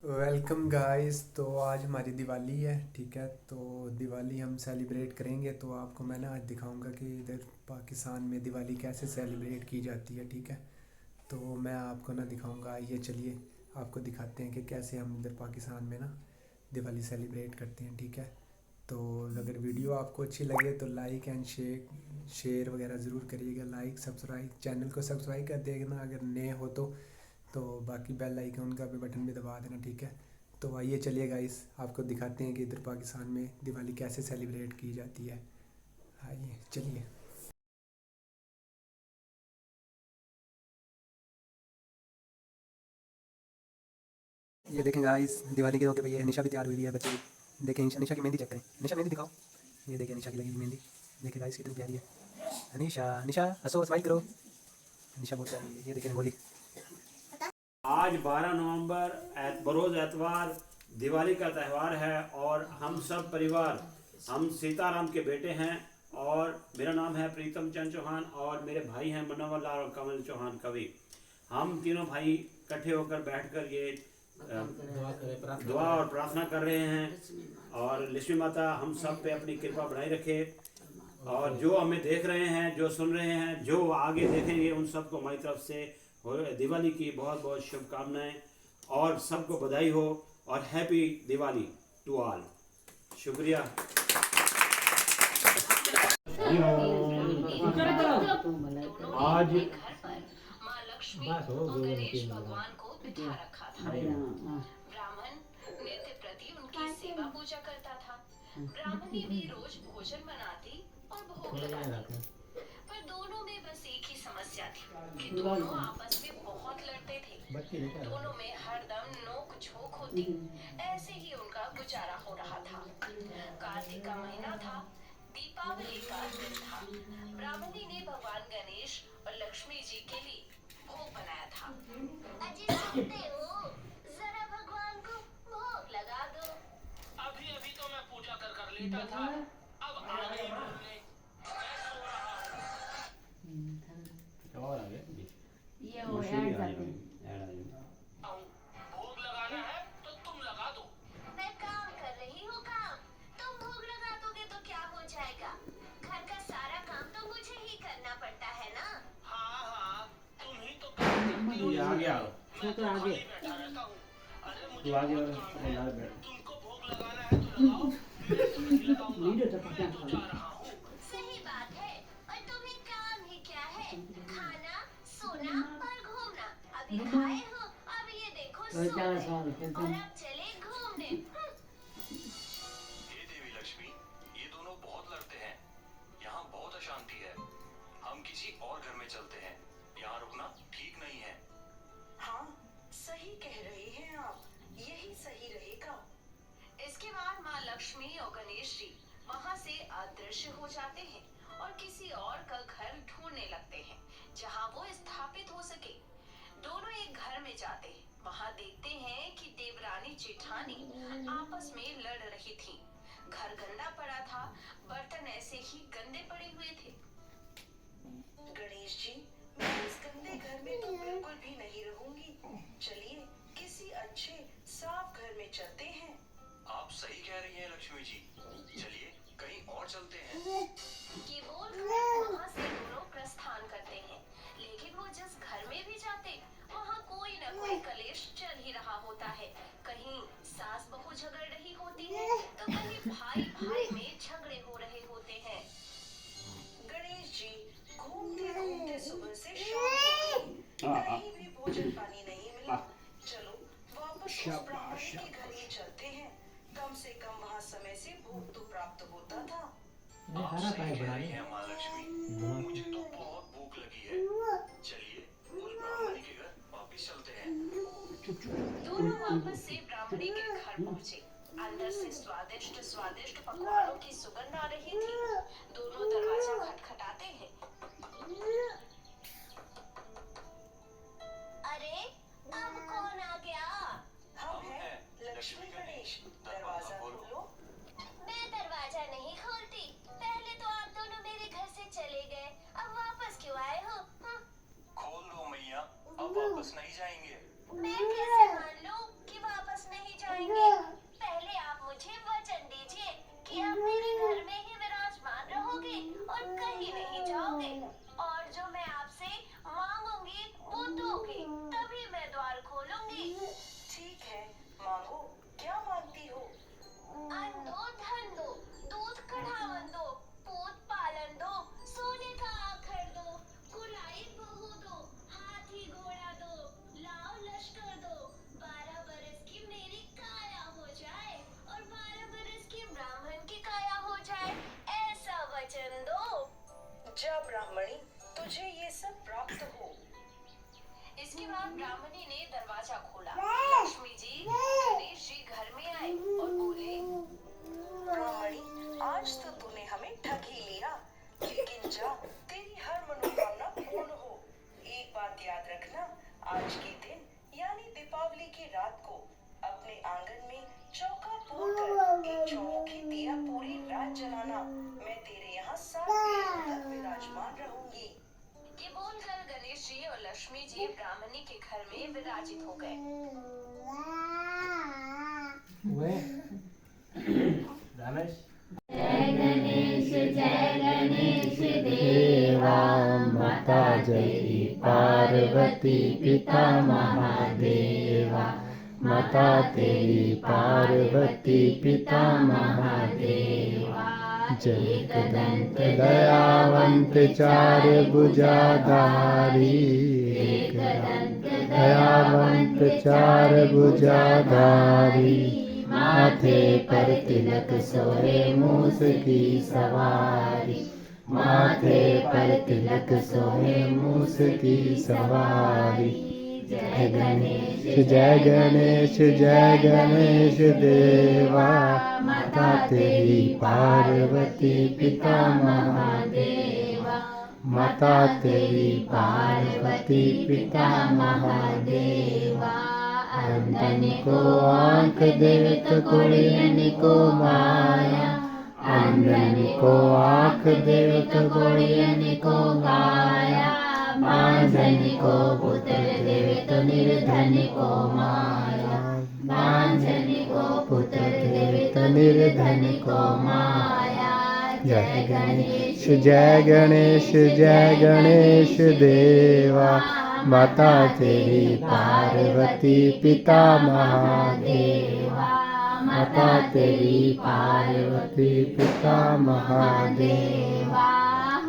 Welcome guys. तो आज हमारी दिवाली है, ठीक है। तो दिवाली हम सेलिब्रेट करेंगे। तो आपको मैं ना आज दिखाऊंगा कि इधर पाकिस्तान में दिवाली कैसे सेलिब्रेट की जाती है, ठीक है। तो मैं आपको ना दिखाऊंगा, आइए चलिए आपको दिखाते हैं कि कैसे हम इधर पाकिस्तान में ना दिवाली सेलिब्रेट करते हैं, ठीक है। तो अगर वीडियो आपको अच्छी लगे तो लाइक एंड शेयर वगैरह ज़रूर करिएगा। लाइक सब्सक्राइब, चैनल को सब्सक्राइब कर देना अगर नए हो तो बाकी बेल आइकन का भी बटन भी दबा देना, ठीक है। तो आइए चलिए गाइस आपको दिखाते हैं कि इधर पाकिस्तान में दिवाली कैसे सेलिब्रेट की जाती है। आइए चलिए। ये देखें गाइस, दिवाली के होके भैया निशा भी तैयार हुई है बच्चे की। देखें निशा, निशा की मेहंदी चेक करें। निशा मेहंदी दिखाओ। ये देखें निशा की लगी हुई मेहंदी। देखें गाइस कितनी प्यारी है। निशा, निशा हंसो, स्माइल करो। निशा बहुत प्यारी है। ये देखें रंगोली। आज 12 नवंबर बरोज़ एतवार दिवाली का त्यौहार है और हम सब परिवार हम सीताराम के बेटे हैं और मेरा नाम है प्रीतम चंद चौहान और मेरे भाई हैं मनोहर लाल और कमल चौहान कवि। हम तीनों भाई इकट्ठे होकर बैठकर ये दुआ और प्रार्थना कर रहे हैं और लक्ष्मी माता हम सब पे अपनी कृपा बनाए रखे और जो हमें देख रहे हैं, जो सुन रहे हैं, जो आगे देखेंगे, उन सबको हमारी तरफ से दिवाली की बहुत बहुत शुभकामनाएं और सबको बधाई हो और हैप्पी दिवाली टू ऑल। शुक्रिया। आज माँ लक्ष्मी और गणेश भगवान को बिठा रखा था। ब्राह्मण नित्य प्रति उनकी सेवा पूजा करता था। ब्राह्मणी भी रोज भोजन बनाती और भोग लगाती, पर दोनों में बस एक ही समस्या थी कि दोनों आपस में बहुत लड़ते थे। दोनों में हरदम नोक झोंक होती। ऐसे ही उनका गुजारा हो रहा था। कार्तिक का महीना था। दीपावली का दिन था। ब्राह्मणी ने भगवान गणेश और लक्ष्मी जी के लिए भोग बनाया था। अजी सुनते हो, जरा भगवान को भोग लगा दो। अभी अभी तो मैं पूजा कर लेटा था। अब आगे बोलने मैं सो रहा और आगे ये हो यार जाते हूँ। भोग लगाना है तो तुम लगा दो। मैं काम कर रही हूँ काम। तुम भोग लगा दोगे तो क्या हो जाएगा? घर का सारा काम तो मुझे ही करना पड़ता है ना। हाँ हाँ, तुम ही तो काम करती हो। आगे आओ। मैं तो आगे खाली बैठा रहता हूँ। अरे मुझे तू आगे बहुत और काम है। यार बैठ। तुमको भोग लगाना है तो लगाओ, मैं तो नहीं लगाऊंगा। वीडियो तो पता मैं तो जा रहा हूँ। सही बात है। और तुम्हें काम ही क्या है? खाना, सोना और घूमना। अभी खाए हो, अब ये देखो सो चालीस गए। साल और अब चले घूमने। हे देवी लक्ष्मी, ये दोनों बहुत लड़ते हैं। यहाँ बहुत अशांति है। हम किसी और घर में चलते हैं। यहाँ रुकना ठीक नहीं है। हाँ, सही कह रही हैं आप। यही सही रहेगा। इसके बाद माँ लक्ष्मी और गणेश जी वहाँ से अदृश्य हो जाते हैं और किसी और का घर ढूंढने लगते हैं जहाँ वो स्थापित हो सके। दोनों एक घर में जाते हैं। वहाँ देखते हैं कि देवरानी जेठानी आपस में लड़ रही थी। घर गंदा पड़ा था, बर्तन ऐसे ही गंदे पड़े हुए थे। गणेश जी, मैं इस गंदे घर में तो बिल्कुल भी नहीं रहूंगी। चलिए किसी अच्छे साफ घर में चलते हैं। आप सही कह रही हैं लक्ष्मी जी। चलिए कहीं और चलते हैं। ये बोलकर वहाँ से दोनों प्रस्थान करते हैं। लेकिन वो जिस घर में भी जाते, वहाँ कोई न कोई कलेश चल ही रहा होता है। कहीं सास बहू झगड़ रही होती है तो कहीं भाई भाई में झगड़े हो रहे होते हैं। गणेश जी, घूमते घूमते सुबह से शाम हो गई। कहीं भी भोजन पानी नहीं मिला। चलो वापस उस ब्राह्मणी के घर ही चलते हैं। कम से कम वहाँ समय से भोग तो प्राप्त होता था। आप सही कह रही हैं माँ लक्ष्मी। मुझे तो बहुत भूख लगी है। चलिए उस ब्राह्मणी के घर वापिस चलते हैं। दोनों वापस से ब्राह्मणी के घर पहुँचे। अंदर से स्वादिष्ट स्वादिष्ट पकवानों की सुगंध आ रही थी। दोनों दरवाजा खटखटाते हैं। अरे, अब कौन आ गया? हम हैं लक्ष्मी गणेश। दरवाजा खोलो। मैं दरवाजा नहीं खोलती। पहले तो आप दोनों मेरे घर से चले गए, अब वापस क्यों आए हो? खोल दो मैया, अब वापस नहीं जाएंगे। मैं कैसे मान लूं कि वापस नहीं बाद ब्राह्मणी ने दरवाजा खोला। लक्ष्मी जी गणेश जी घर में आए और बोले, ब्राह्मणी, आज तो तूने हमें ठग ही लिया, लेकिन जा, तेरी हर मनोकामना पूर्ण हो। एक बात याद रखना, आज के दिन यानी दीपावली की रात को अपने आंगन में चौका फोड़कर एक चौमुखी दिया पूरी रात जलाना। मैं तेरे यहाँ 7 पीढ़ियों तक विराजमान रहूंगी। ये बोलकर गणेश जी और लक्ष्मी जी ब्राह्मणी के घर में विराजित हो गए। जय गणेश देवा, माता जय पार्वती पिता महादेवा, माता तेरी पार्वती पिता महादेवा। जय दंत दयावंत चार भुजाधारी, एक दंत दयावंत चार भुजाधारी, माथे पर तिलक सोहे मूस की सवारी, माथे पर तिलक सोहे मूस की सवारी। जय गणेश जय गणेश जय गणेश देवा, माता तेरी पार्वती पिता महादेवा, माता तेरी पार्वती पिता महादेवा। अंधन को आंख देत कुड़ियन को माया, अंधन को आंख देत कुड़ियन को माया, बांझन को पुत्र देत निर्धन को माया, बांझन को पुत्र देत निर्धन को माया। जय गणेश जय गणेश जय गणेश देवा, माता तेरी पार्वती पिता महादेवा, माता तेरी पार्वती पिता महादेवा।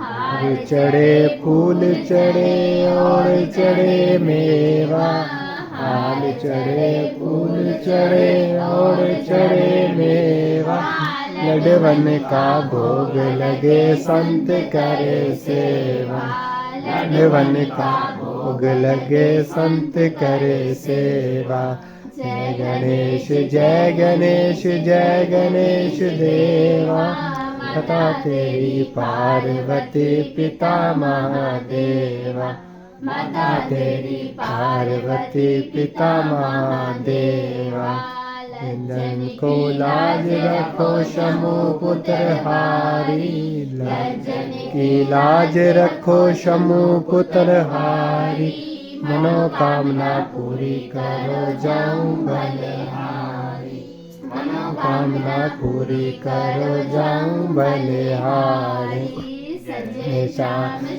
हार चढ़े फूल चढ़े और चढ़े मेवा, हाल चढ़े फूल चढ़े और चढ़े मेवा, लडवन का भोग लगे संत करे सेवा, लडवन का भोग लगे संत करे सेवा। जय गणेश जय गणेश जय गणेश देवा, माता तेरी पार्वती पिता महादेवा, माता तेरी पार्वती पिता महादेवा। लज्जन को लाज रखो शंभु पुत्र हारी, लज्जन की लाज रखो शंभु पुत्र हारी, मनोकामना पूरी करो जाऊं बलिहारी, मनोकामना पूरी करो जाऊं बलिहारी।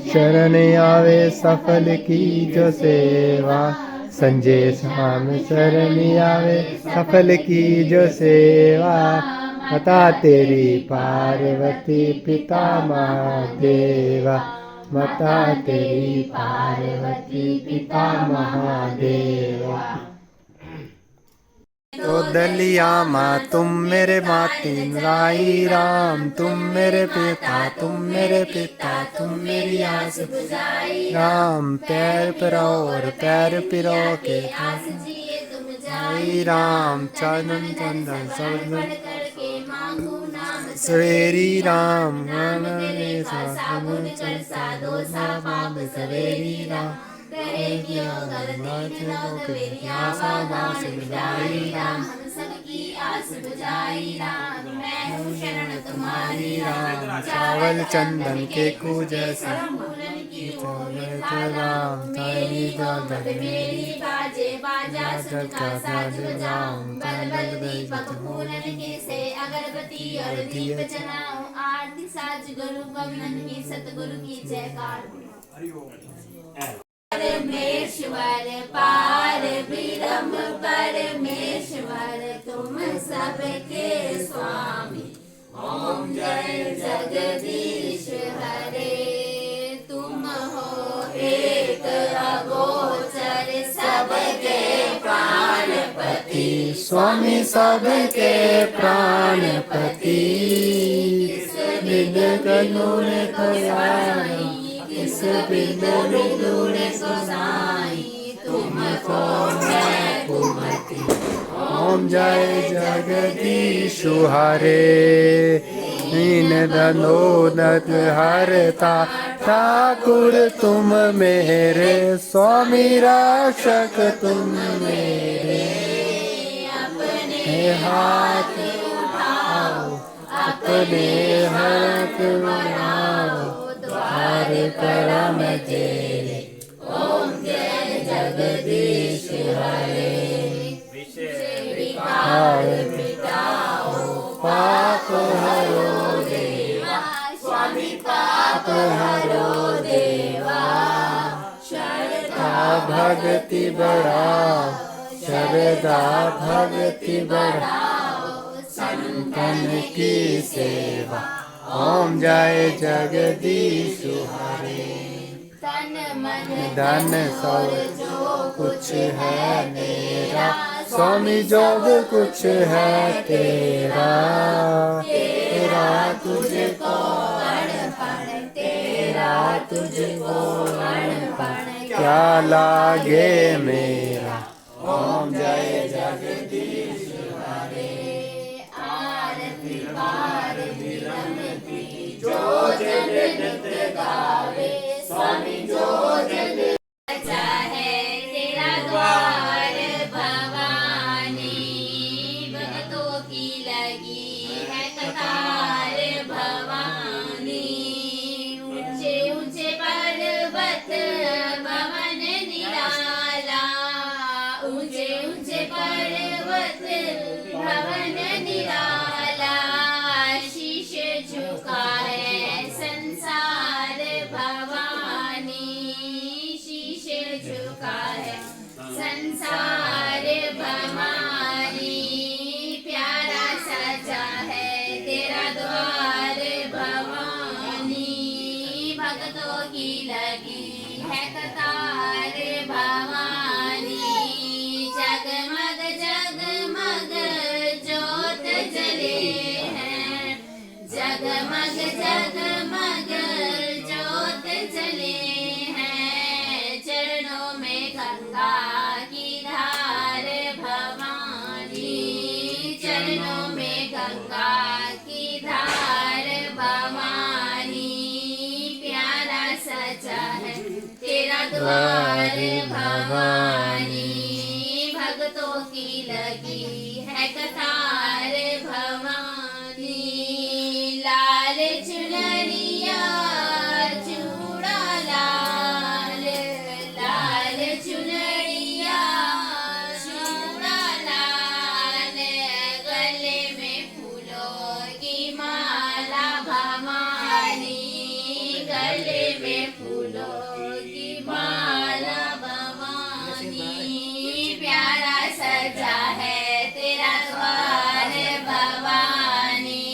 शरण आवे सफल की जो सेवा, संजय शाम शरण आवे सफल की जो सेवा, माता तेरी पार्वती पिता महादेवा, माता तेरी पार्वती पिता महादेवा। तो दलिया माँ तुम मेरे मातिन राई राम, तुम मेरे पिता तुम मेरे पिता, तुम मेरी आस बुझाई राम, पैर पिरो और पैर पिरो के राई राम, चंदन चंदन सब सवेरी राम, सवेरी राम, चावल चंदन के जैसे राम, तारी मेरी बाजे बाजा राम, अगरबत्ती और दीप जलाऊं, आरती साज गुरु भगवान की सतगुरु की जयकार। परमेश्वर पार ब्रह्म परमेश्वर, तुम सबके स्वामी, ओम जय जगदीश हरे। तुम हो एक अगोचर सबके प्राणपति, स्वामी सबके प्राणपति, इस बिन कनून खयाई, इस बिन बिदुर सुनाई, तुम ओम जय जगदीशु हरे। दीन दंडोदक हरता ठाकुर तुम मेरे, स्वामी रक्षक तुम मेरे। अपने हाथ उठाओ, अपने हाथ उठाओ, द्वार करम तेरे। ओम जय जगदीश हरे। विकार मिटाओ, पाप हरो देवा, स्वामी पाप हरो देवा। श्रद्धा भक्ति बढ़ाओ, श्रद्धा भक्ति बढ़ाओ, संतन की सेवा। ओम जय जगदीश हरे। तन मन धन सब जो कुछ है मेरा, स्वामी जो कुछ है तेरा। तेरा तुझको अर्पण, तेरा तुझको अर्पण, क्या लागे मेरा। ओम जय जगदीश हरे। आरती पार विरमती जो जन नित्य गावे, स्वामी जो जन चाहे तेरा द्वार भवानी। भक्तों की लगी है कतार भवानी। ऊंचे ऊंचे पर्वत भवन निराला, ऊंचे ऊंचे पर्वत भवन निराला। शीश झुका है संसार भवानी, शीश झुका है संसार भवानी। प्यारा सजा है तेरा द्वार भवानी। भक्तों की लगी है कतार भवानी। जगमग जगमग ज्योत जले हैं, जगमग जगमग ज्योत जले हैं। चरणों में गंगा की धार भवानी, चरणों में गंगा की धार भवानी। प्यारा सजा है तेरा द्वार भवानी। भक्तों की लगी है कतार भवानी। लाल चुनरिया चूड़ा लाल, लाल चुनरिया चूड़ा लाल। गले में फूलों की माला भवानी, गले में फूलों की माला भवानी। प्यारा सजा है तेरा द्वार भवानी।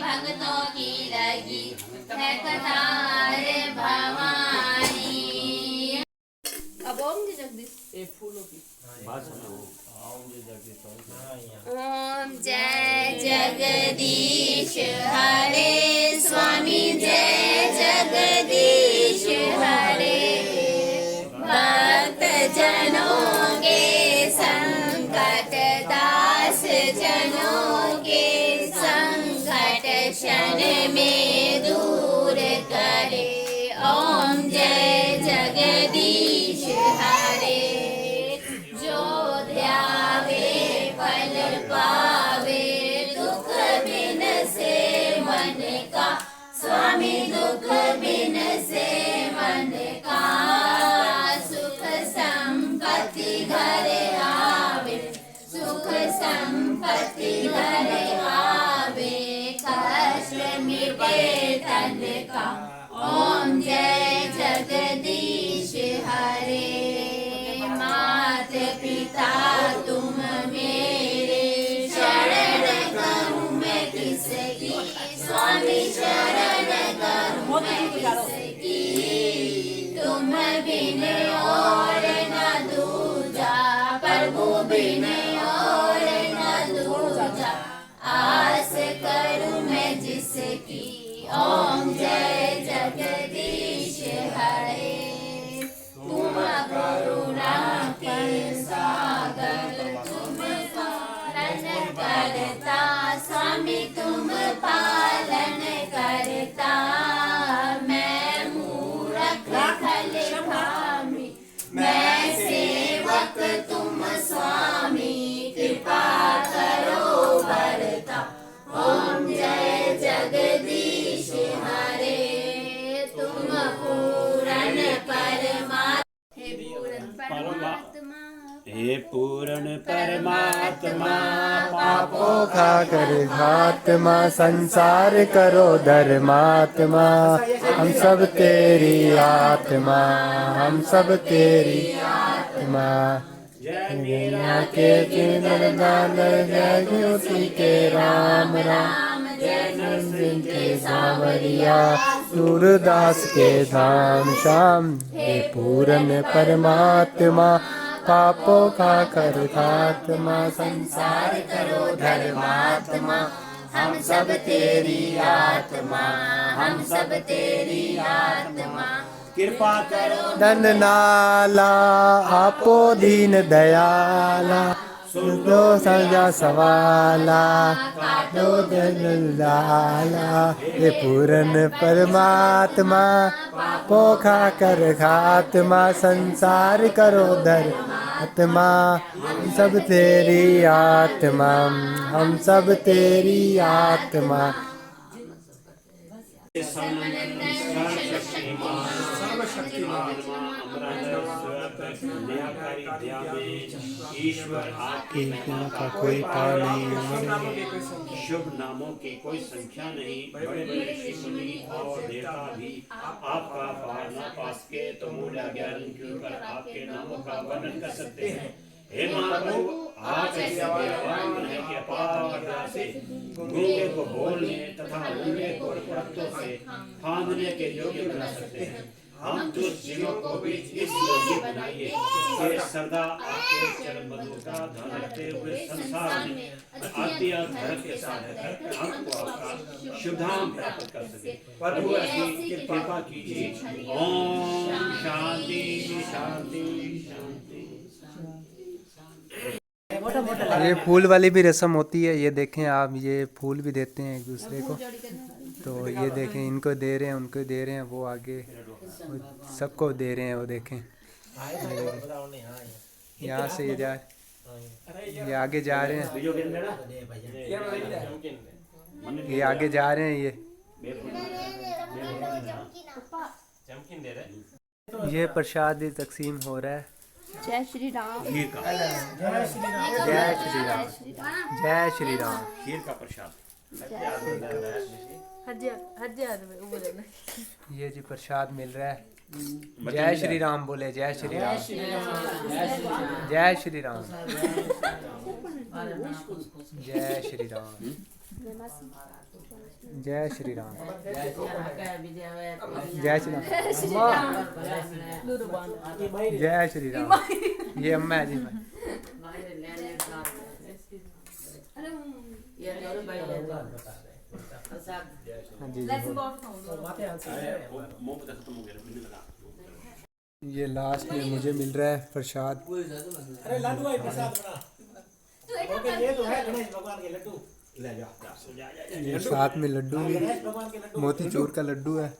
भक्तों की लगी है कतार भवानी। अब ओम जी जगदीश ओम जय जगदीश हरे, स्वामी जय जगदीश हरे। भक्त जनों के संकट, दास जनों के संकट क्षण में दूर करे। ओम जय जगदीश हरे। जो ध्यावे फल पावे, दुख बिन से मन का, स्वामी दुख बिन से मन का। सुख संपत्ति घर आवे, सुख संपत्ति घर आवे। कष्ट मिटे तन का। ओम जय जगदीश हरे। मात पिता तुम मेरे, शरण करूं मैं किसकी, स्वामी शरण करूं मैं किसकी। तुम बिन और न दूजा, प्रभु बिन और न दूजा। आस करूं मैं जिसकी। ओम जय जगदीश हरे। तुम करुणा की करता, स्वामी तुम पालन करता। मैं मूरख खल खामी, मैं सेवक तुम स्वामी, कृपा करो भरता। ओम जय जगदीश हरे, तुम पूर्ण परमात्मा। हे पूर्ण परमात्मा, पापों खा कर घात्मा, संसार करो धर्मात्मा। हम सब तेरी आत्मा, हम सब तेरी आत्मा। दुनिया के ज्योति के राम राम, जय नरसिंह के सावरिया, सूरदास के धाम श्याम। हे पूर्ण परमात्मा, पापों का कर खात्मा, संसार करो धर्मात्मा। हम सब तेरी आत्मा, हम सब तेरी आत्मा। कृपा करो धन नाला, आपो दीन दयाला, दो सजा सवाला, दो धन लाला। हे पूर्ण परमात्मा, पापों खा कर खात्मा, संसार करो धर्मात्मा। हम सब तेरी आत्मा, हम सब तेरी आत्मा। ईश्वर आपके महिमा का कोई पार नहीं, शुभ नामों की कोई संख्या नहीं। बड़े बड़े ऋषि मुनि और देवता भी आपका पार न पा सके तो मूल ज्ञान क्यों कर आपके नामों का वर्णन कर सकते हैं। हे महाप्रभु, आप ऐसे दयावान हैं कि अपार दया से गूंगे को बोलने तथा गूंगे को पत्तों से फांदने के योग्य बना सकते हैं। हम दुष्ट जीवों को भी इस योग्य बनाइए कि सदा आपके चरण मधु का ध्यान रखते हुए संसार में आत्मीय धर्म के साथ रहकर हमको आपका शुभ धाम प्राप्त कर सके। प्रभु ऐसी कृपा कीजिए। ओम शांति शांति शांति। ये फूल वाली भी रस्म होती है। ये देखें आप, ये फूल भी देते हैं एक दूसरे को। तो ये देखें, इनको दे रहे हैं, उनको दे रहे हैं, वो आगे सबको दे रहे हैं। वो देखें, यहाँ से ये आगे जा रहे हैं, ये आगे जा रहे हैं। ये प्रसाद तकसीम हो रहा है। जय श्री राम। खीर का जय श्री राम, जय श्री राम। खीर का प्रसाद। ये जी प्रसाद मिल रहा है। जय श्री राम बोले, जय श्री राम, जय श्री राम, जय श्री राम, जय श्री राम, जय श्री राम, जय श्री राम। ये अम्मा है जी। हाँ जी, ये लास्ट में मुझे मिल रहा है प्रसाद। ये साथ में लड्डू भी, मोतीचूर का लड्डू है।